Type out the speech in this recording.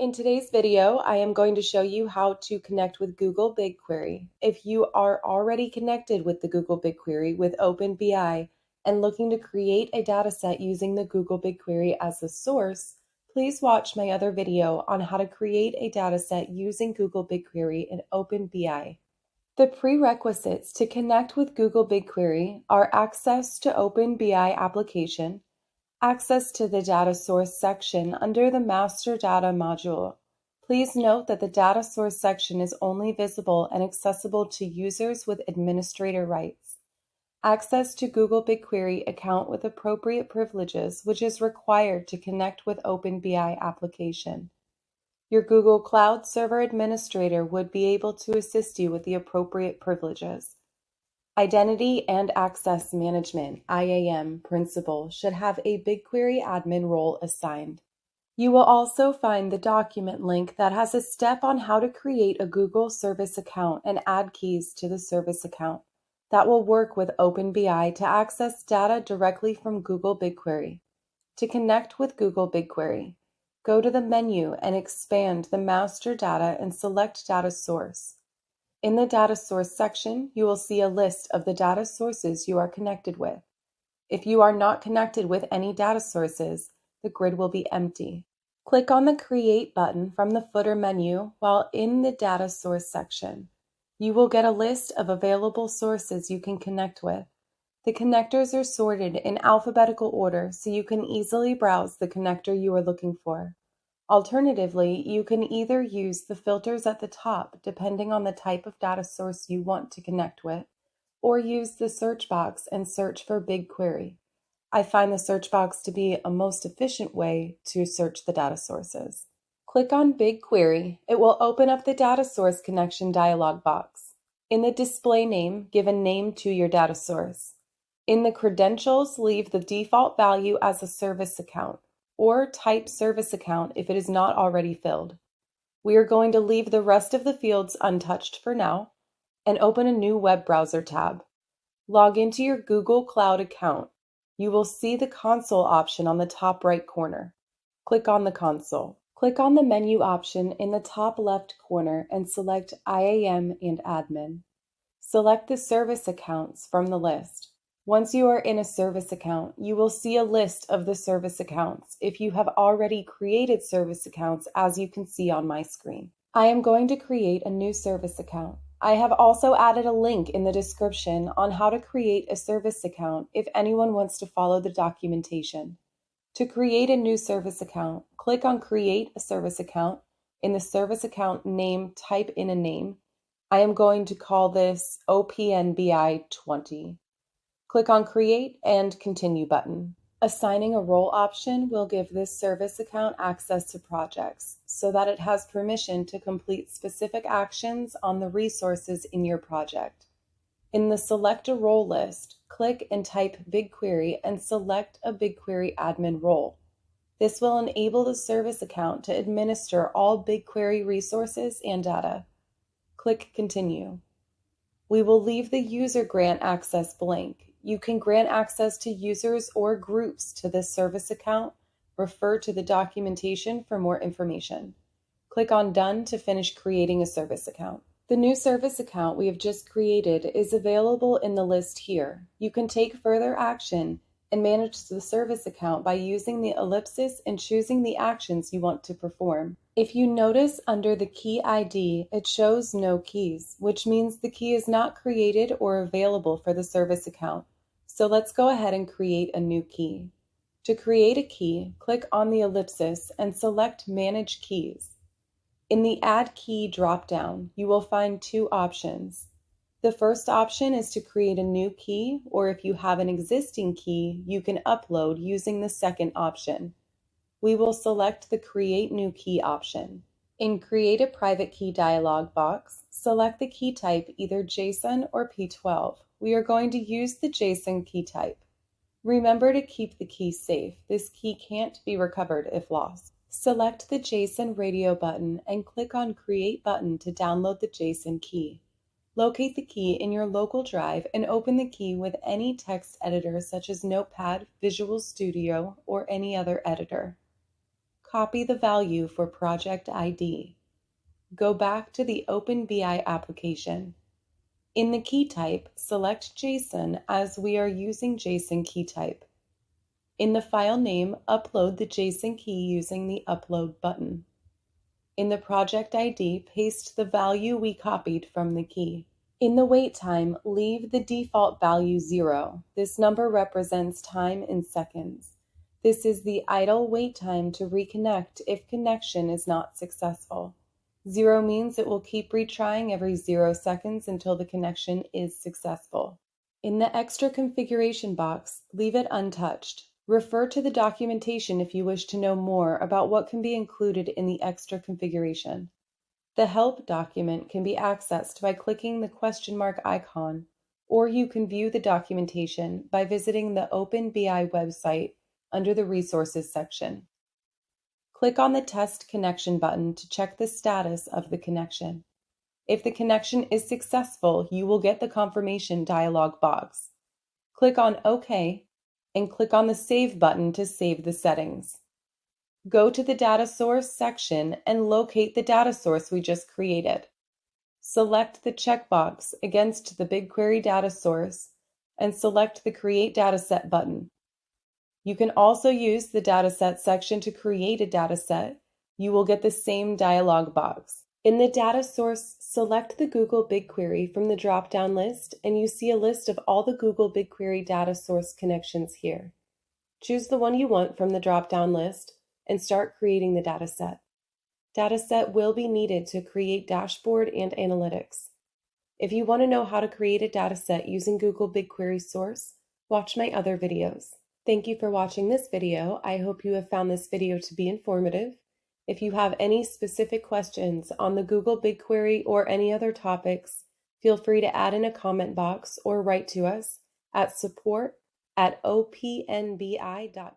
In today's video, I am going to show you how to connect with Google BigQuery. If you are already connected with the Google BigQuery with OpnBI and looking to create a dataset using the Google BigQuery as a source, please watch my other video on how to create a dataset using Google BigQuery in OpnBI. The prerequisites to connect with Google BigQuery are access to OpnBI application, access to the data source section under the master data module. Please note that the data source section is only visible and accessible to users with administrator rights. Access to Google BigQuery account with appropriate privileges, which is required to connect with OpnBI application. Your Google Cloud Server administrator would be able to assist you with the appropriate privileges. Identity and Access Management (IAM) principal should have a BigQuery admin role assigned. You will also find the document link that has a step on how to create a Google service account and add keys to the service account that will work with OpnBI to access data directly from Google BigQuery. To connect with Google BigQuery, go to the menu and expand the master data and select data source. In the data source section, you will see a list of the data sources you are connected with. If you are not connected with any data sources, the grid will be empty. Click on the Create button from the footer menu while in the data source section. You will get a list of available sources you can connect with. The connectors are sorted in alphabetical order so you can easily browse the connector you are looking for. Alternatively, you can either use the filters at the top depending on the type of data source you want to connect with, or use the search box and search for BigQuery. I find the search box to be a most efficient way to search the data sources. Click on BigQuery. It will open up the data source connection dialog box. In the display name, give a name to your data source. In the credentials, leave the default value as a service account, or type service account if it is not already filled. We are going to leave the rest of the fields untouched for now and open a new web browser tab. Log into your Google Cloud account. You will see the console option on the top right corner. Click on the console. Click on the menu option in the top left corner and select IAM and Admin. Select the service accounts from the list. Once you are in a service account, you will see a list of the service accounts if you have already created service accounts, as you can see on my screen. I am going to create a new service account. I have also added a link in the description on how to create a service account if anyone wants to follow the documentation. To create a new service account, click on Create a Service Account. In the service account name, type in a name. I am going to call this OpnBI 20. Click on Create and Continue button. Assigning a role option will give this service account access to projects so that it has permission to complete specific actions on the resources in your project. In the Select a Role list, click and type BigQuery and select a BigQuery admin role. This will enable the service account to administer all BigQuery resources and data. Click Continue. We will leave the user grant access blank. You can grant access to users or groups to this service account. Refer to the documentation for more information. Click on Done to finish creating a service account. The new service account we have just created is available in the list here. You can take further action and manage the service account by using the ellipsis and choosing the actions you want to perform. If you notice under the key ID, it shows no keys, which means the key is not created or available for the service account. So let's go ahead and create a new key. To create a key, click on the ellipsis and select Manage Keys. In the Add Key drop-down, you will find two options. The first option is to create a new key, or if you have an existing key, you can upload using the second option. We will select the Create New Key option. In Create a Private Key dialog box, select the key type, either JSON or P12. We are going to use the JSON key type. Remember to keep the key safe. This key can't be recovered if lost. Select the JSON radio button and click on Create button to download the JSON key. Locate the key in your local drive and open the key with any text editor such as Notepad, Visual Studio, or any other editor. copy the value for project ID. Go back to the OpnBI application. In the key type, select JSON as we are using JSON key type. In the file name, upload the JSON key using the Upload button. In the project ID, paste the value we copied from the key. In the wait time, leave the default value 0. This number represents time in seconds. This is the idle wait time to reconnect if connection is not successful. 0 means it will keep retrying every 0 seconds until the connection is successful. In the extra configuration box, leave it untouched. Refer to the documentation if you wish to know more about what can be included in the extra configuration. The help document can be accessed by clicking the question mark icon, or you can view the documentation by visiting the OpnBI website under the Resources section. Click on the Test Connection button to check the status of the connection. If the connection is successful, you will get the confirmation dialog box. Click on OK and click on the Save button to save the settings. Go to the Data Source section and locate the data source we just created. Select the checkbox against the BigQuery data source and select the Create Dataset button. You can also use the Dataset section to create a dataset. You will get the same dialog box. In the data source, select the Google BigQuery from the drop-down list, and you see a list of all the Google BigQuery data source connections here. Choose the one you want from the drop-down list and start creating the dataset. Dataset will be needed to create dashboard and analytics. If you want to know how to create a dataset using Google BigQuery Source, watch my other videos. Thank you for watching this video. I hope you have found this video to be informative. If you have any specific questions on the Google BigQuery or any other topics, feel free to add in a comment box or write to us at support@opnbi.com.